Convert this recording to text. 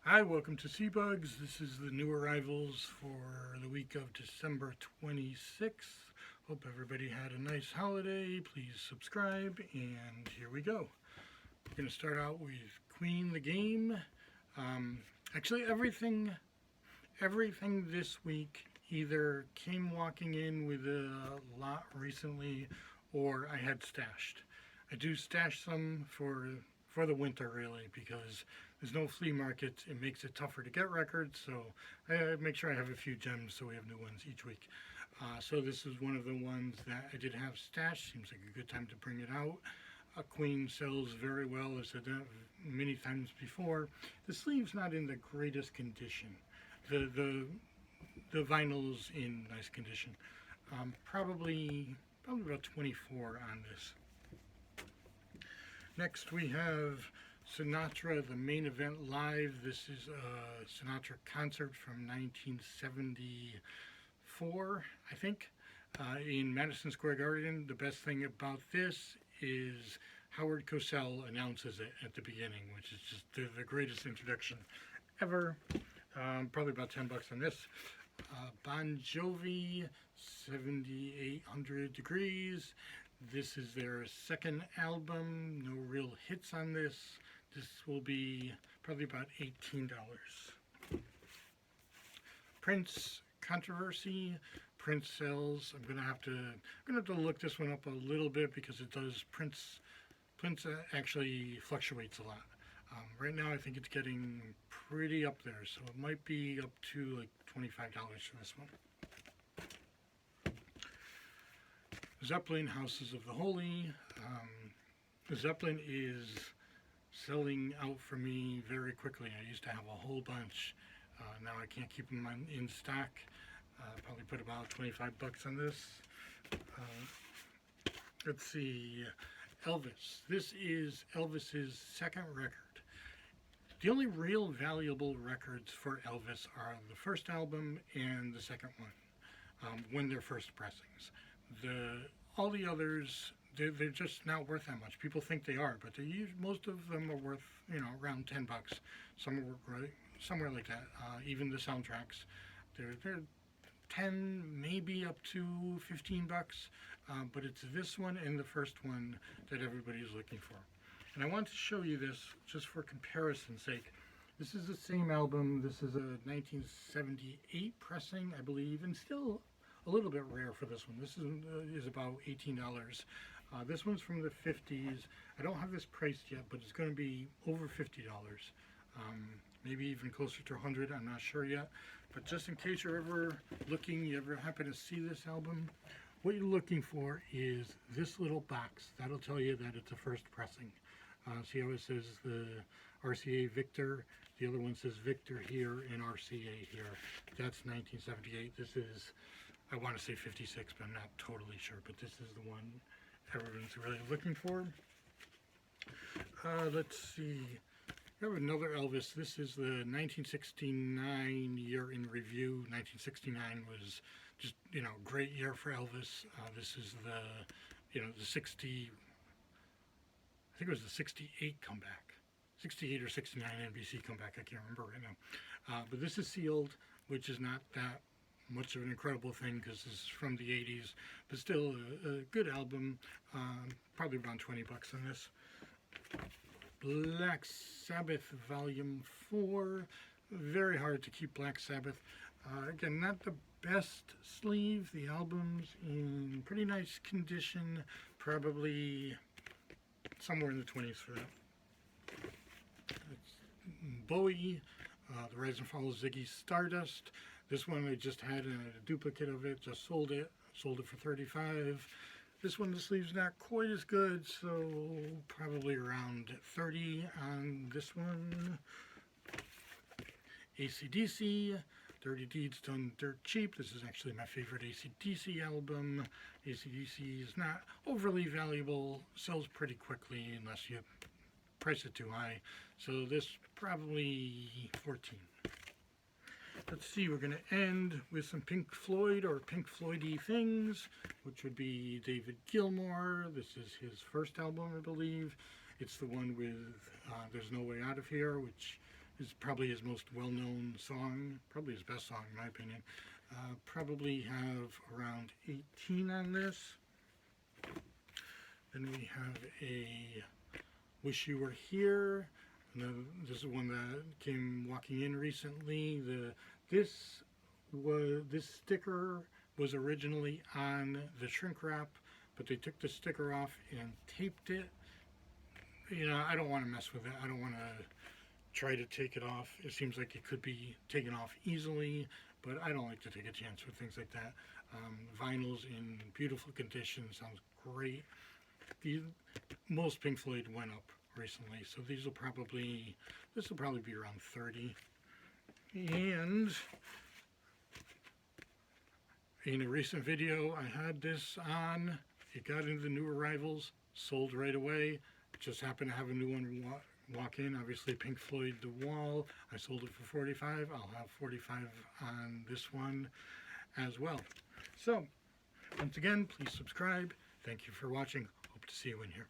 Hi, welcome to CBugs. This is the new arrivals for the week of December 26th. Hope everybody had a nice holiday. Please subscribe, and here we go. We're going to start out with Queen the Game. Um, actually, everything this week either came walking in with a lot recently, or I had stashed. I do stash some for the winter really because there's no flea markets. It makes it tougher to get records, so I make sure I have a few gems so we have new ones each week. So this is one of the ones that I did have stashed. Seems like a good time to bring it out. A Queen sells very well, as I've said many times before. The sleeve's not in the greatest condition. The the vinyl's in nice condition. Probably about 24 on this. Next we have Sinatra, the main event live. This is a Sinatra concert from 1974, I think, in Madison Square Garden. The best thing about this is Howard Cosell announces it at the beginning, which is just the greatest introduction ever. Probably about $10 on this. Bon Jovi, 7,800 Degrees. This is their second album. No real hits on this. This will be probably about $18. Prince Controversy. Prince sells. I'm gonna have to look this one up a little bit because it does Prince actually fluctuates a lot. Right now, I think it's getting pretty up there, so it might be up to like $25 for this one. Zeppelin, Houses of the Holy. Zeppelin is selling out for me very quickly. I used to have a whole bunch. Now I can't keep them in stock. Probably put about $25 on this. Let's see. Elvis. This is Elvis's second record. The only real valuable records for Elvis are the first album and the second one, when they're first pressings. All the others, they're just not worth that much. People think they are, but most of them are worth around $10. Some are worth somewhere like that. Even the soundtracks, they're 10, maybe up to $15. But it's this one and the first one that everybody's looking for. And I want to show you this just for comparison's sake. This is the same album. This is a 1978 pressing, I believe, and still a little bit rare for this one. This is about $18. This one's from the 50s. I don't have this priced yet, but it's going to be over $50. Maybe even closer to 100. I'm not sure yet. But just in case you're ever looking, you ever happen to see this album, what you're looking for is this little box. That'll tell you that it's a first pressing. See how it says the RCA Victor? The other one says Victor here and RCA here. That's 1978. This is, I want to say 56, but I'm not totally sure. But this is the one everyone's really looking for. Let's see. We have another Elvis. This is the 1969 year in review. 1969 was just, great year for Elvis. This is the 60, I think it was the 68 comeback. 68 or 69 NBC comeback, I can't remember right now. But this is sealed, which is not that much of an incredible thing because this is from the 80s, but still a good album. Probably around $20 on this. Black Sabbath Volume 4. Very hard to keep Black Sabbath. Again, not the best sleeve. The album's in pretty nice condition. Probably somewhere in the 20s for that. Bowie, The Rise and Fall of Ziggy Stardust. This one I just had a duplicate of it. Just sold it. Sold it for $35. This one, the sleeve's not quite as good, so probably around $30 on this one. AC/DC, Dirty Deeds Done Dirt Cheap. This is actually my favorite AC/DC album. AC/DC is not overly valuable, sells pretty quickly unless you price it too high. So this probably 14. Let's see, we're going to end with some Pink Floyd or Pink Floyd-y things, which would be David Gilmour. This is his first album, I believe. It's the one with There's No Way Out of Here, which is probably his most well-known song, probably his best song in my opinion. Probably have around 18 on this. Then we have a Wish You Were Here. This is one that came walking in recently. This sticker was originally on the shrink wrap, but they took the sticker off and taped it. You know, I don't want to mess with it. I don't want to try to take it off. It seems like it could be taken off easily, but I don't like to take a chance with things like that. Vinyl's in beautiful condition, sounds great. Most Pink Floyd went up recently, so this will probably be around 30. And in a recent video, I had this on. It got into the new arrivals, sold right away. Just happened to have a new one walk in. Obviously, Pink Floyd The Wall. I sold it for 45. I'll have 45 on this one as well. So, once again, please subscribe. Thank you for watching. Hope to see you in here.